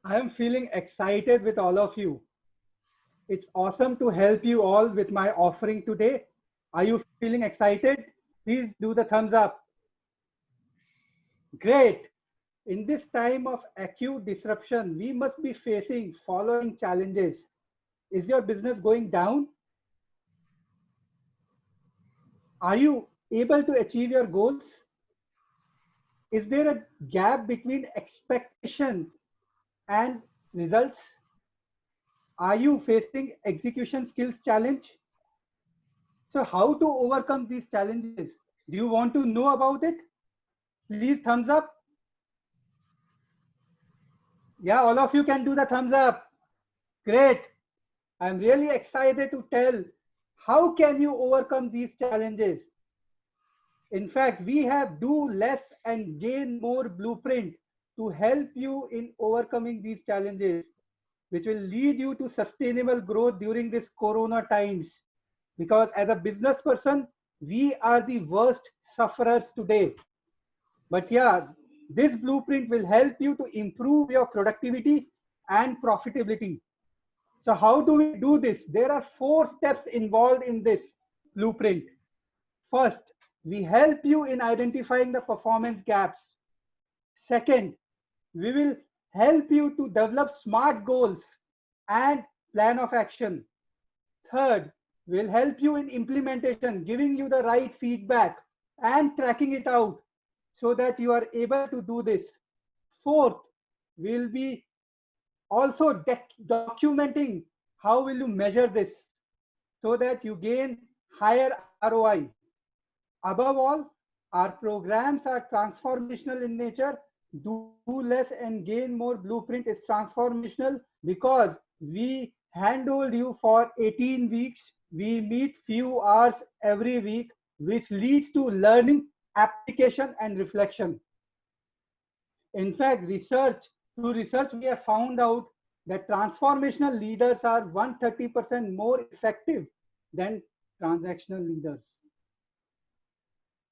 I am feeling excited with all of you. It's awesome to help you all with my offering today. Are you feeling excited? Please do the thumbs up. Great. In this time of acute disruption, we must be facing following challenges. Is your business going down? Are you able to achieve your goals? Is there a gap between expectation and results? Are you facing execution skills challenge? So how to overcome these challenges? Do you want to know about it? Please thumbs up. Yeah, all of you can do the thumbs up. Great. I'm really excited to tell how can you overcome these challenges. In fact, we have do less and gain more blueprint to help you in overcoming these challenges, which will lead you to sustainable growth during this corona times. Because as a business person, we are the worst sufferers today. But yeah, this blueprint will help you to improve your productivity and profitability. So how do we do this? There are 4 steps involved in this blueprint. First, we help you in identifying the performance gaps. Second, we will help you to develop smart goals and plan of action. Third, we'll help you in implementation, giving you the right feedback and tracking it out so that you are able to do this. Fourth, we'll be also documenting how will you measure this so that you gain higher ROI. Above all, our programs are transformational in nature. Do less and gain more blueprint is transformational because we handhold you for 18 weeks. We meet few hours every week, which leads to learning, application, and reflection. In fact, through research, we have found out that transformational leaders are 130% more effective than transactional leaders.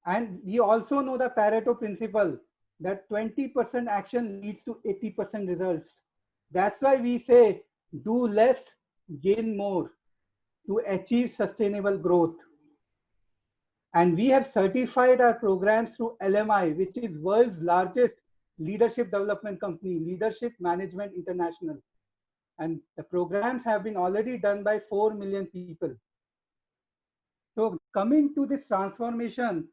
And we also know the Pareto principle that 20% action leads to 80% results. That's why we say do less, gain more to achieve sustainable growth. And we have certified our programs through LMI, which is world's largest leadership development company, Leadership Management International. And the programs have been already done by 4 million people. So coming to this transformation,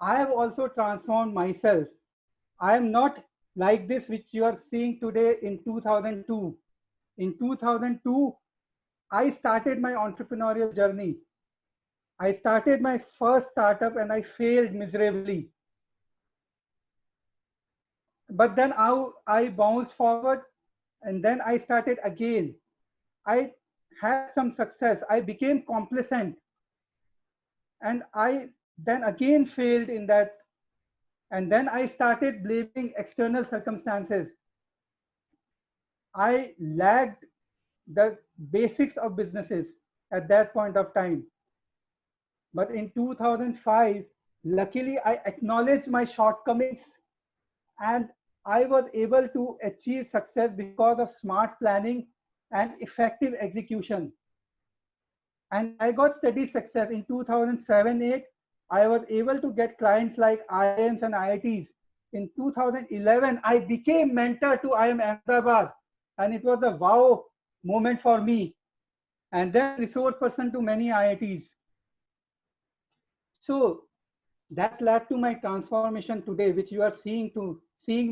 I have also transformed myself. I am not like this which you are seeing today in 2002. In 2002, I started my entrepreneurial journey. I started my first startup and I failed miserably. But then I bounced forward and then I started again. I had some success. I became complacent and I then again failed in that. And then I started blaming external circumstances. I lagged the basics of businesses at that point of time. But in 2005, luckily I acknowledged my shortcomings and I was able to achieve success because of smart planning and effective execution. And I got steady success in 2007-8. I was able to get clients like IIMs and IITs. In 2011, I became mentor to IIM Ahmedabad, and it was a wow moment for me. And then resource person to many IITs. So that led to my transformation today, which you are seeing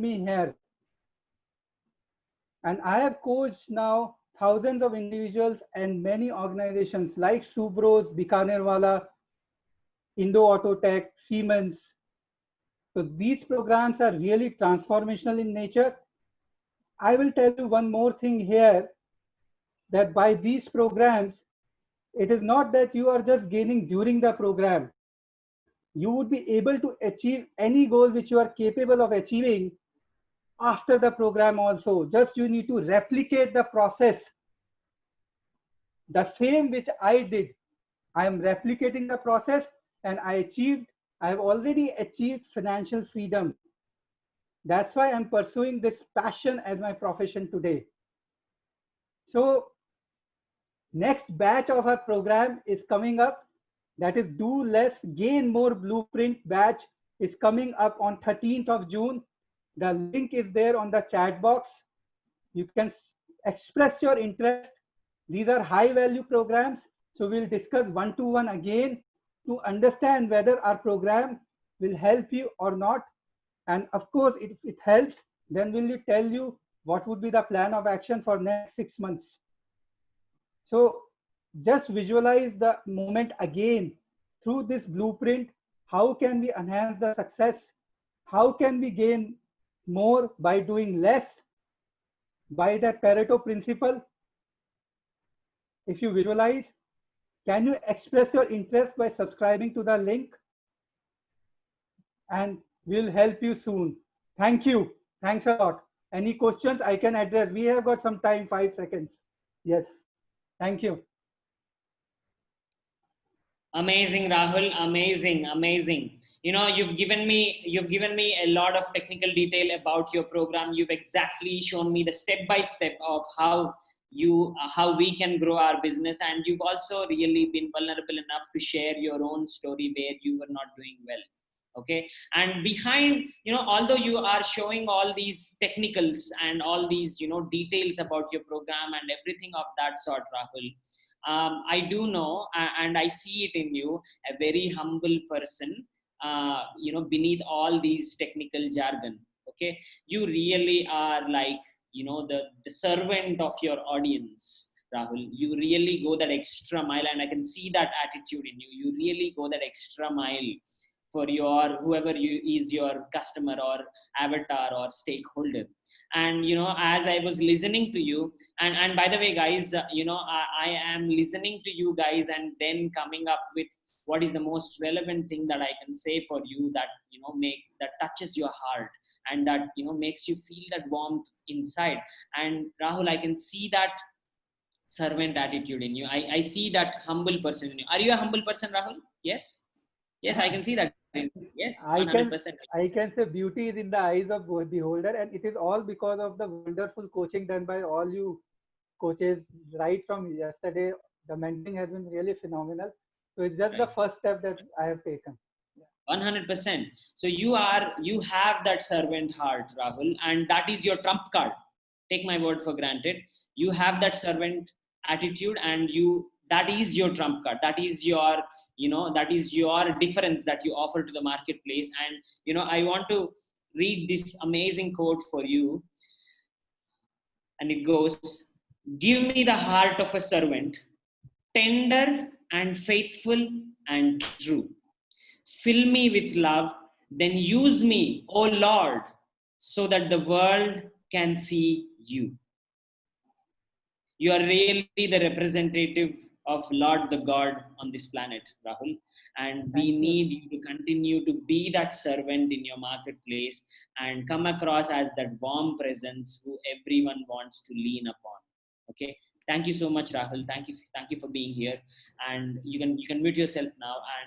me here. And I have coached now thousands of individuals and many organizations like Subros, Bikanerwala, Indo Autotech, Siemens. So these programs are really transformational in nature. I will tell you one more thing here, that by these programs, it is not that you are just gaining during the program. You would be able to achieve any goal which you are capable of achieving after the program also. Just you need to replicate the process. The same which I did. I am replicating the process and I have already achieved financial freedom. That's why I'm pursuing this passion as my profession today. So next batch of our program is coming up. That is Do Less, Gain More Blueprint batch is coming up on 13th of June. The link is there on the chat box. You can express your interest. These are high value programs. So we'll discuss one-to-one again to understand whether our program will help you or not. And of course, if it helps, then we'll tell you what would be the plan of action for next 6 months. So just visualize the moment again through this blueprint. How can we enhance the success? How can we gain more by doing less? By the Pareto principle. If you visualize, can you express your interest by subscribing to the link? And we'll help you soon. Thank you. Thanks a lot. Any questions I can address? We have got some time, 5 seconds. Yes. Thank you. Amazing, Rahul. Amazing. You know, you've given me a lot of technical detail about your program. You've exactly shown me the step by step of how we can grow our business, and you've also really been vulnerable enough to share your own story where you were not doing well. Okay, and behind, you know, although you are showing all these technicals and all these, you know, details about your program and everything of that sort, Rahul, I do know, and I see it in you, a very humble person, you know, beneath all these technical jargon. Okay, you really are like, you know, the servant of your audience, Rahul. You really go that extra mile, and I can see that attitude in you. You really go that extra mile for your whoever you is your customer or avatar or stakeholder. And you know, as I was listening to you, and by the way, guys, you know, I am listening to you guys and then coming up with what is the most relevant thing that I can say for you, that, you know, that touches your heart, and that, you know, makes you feel that warmth inside. And Rahul, I can see that servant attitude in you. I see that humble person in you. Are you a humble person, Rahul? Yes. Yes, I can see that. Yes, 100%. I can say beauty is in the eyes of the beholder, and it is all because of the wonderful coaching done by all you coaches right from yesterday. The mentoring has been really phenomenal. So it's just the first step that I have taken. 100%. So you have that servant heart, Rahul, and that is your trump card. Take my word for granted. You have that servant attitude, and that is your trump card. That is your, you know, that is your difference that you offer to the marketplace. And you know, I want to read this amazing quote for you, and it goes, "Give me the heart of a servant, tender and faithful and true. Fill me with love, then use me, O Lord, so that the world can see you." You are really the representative of Lord the God on this planet, Rahul. And we need you to continue to be that servant in your marketplace and come across as that warm presence who everyone wants to lean upon. Okay. Thank you so much, Rahul. Thank you for being here. And you can mute yourself now. And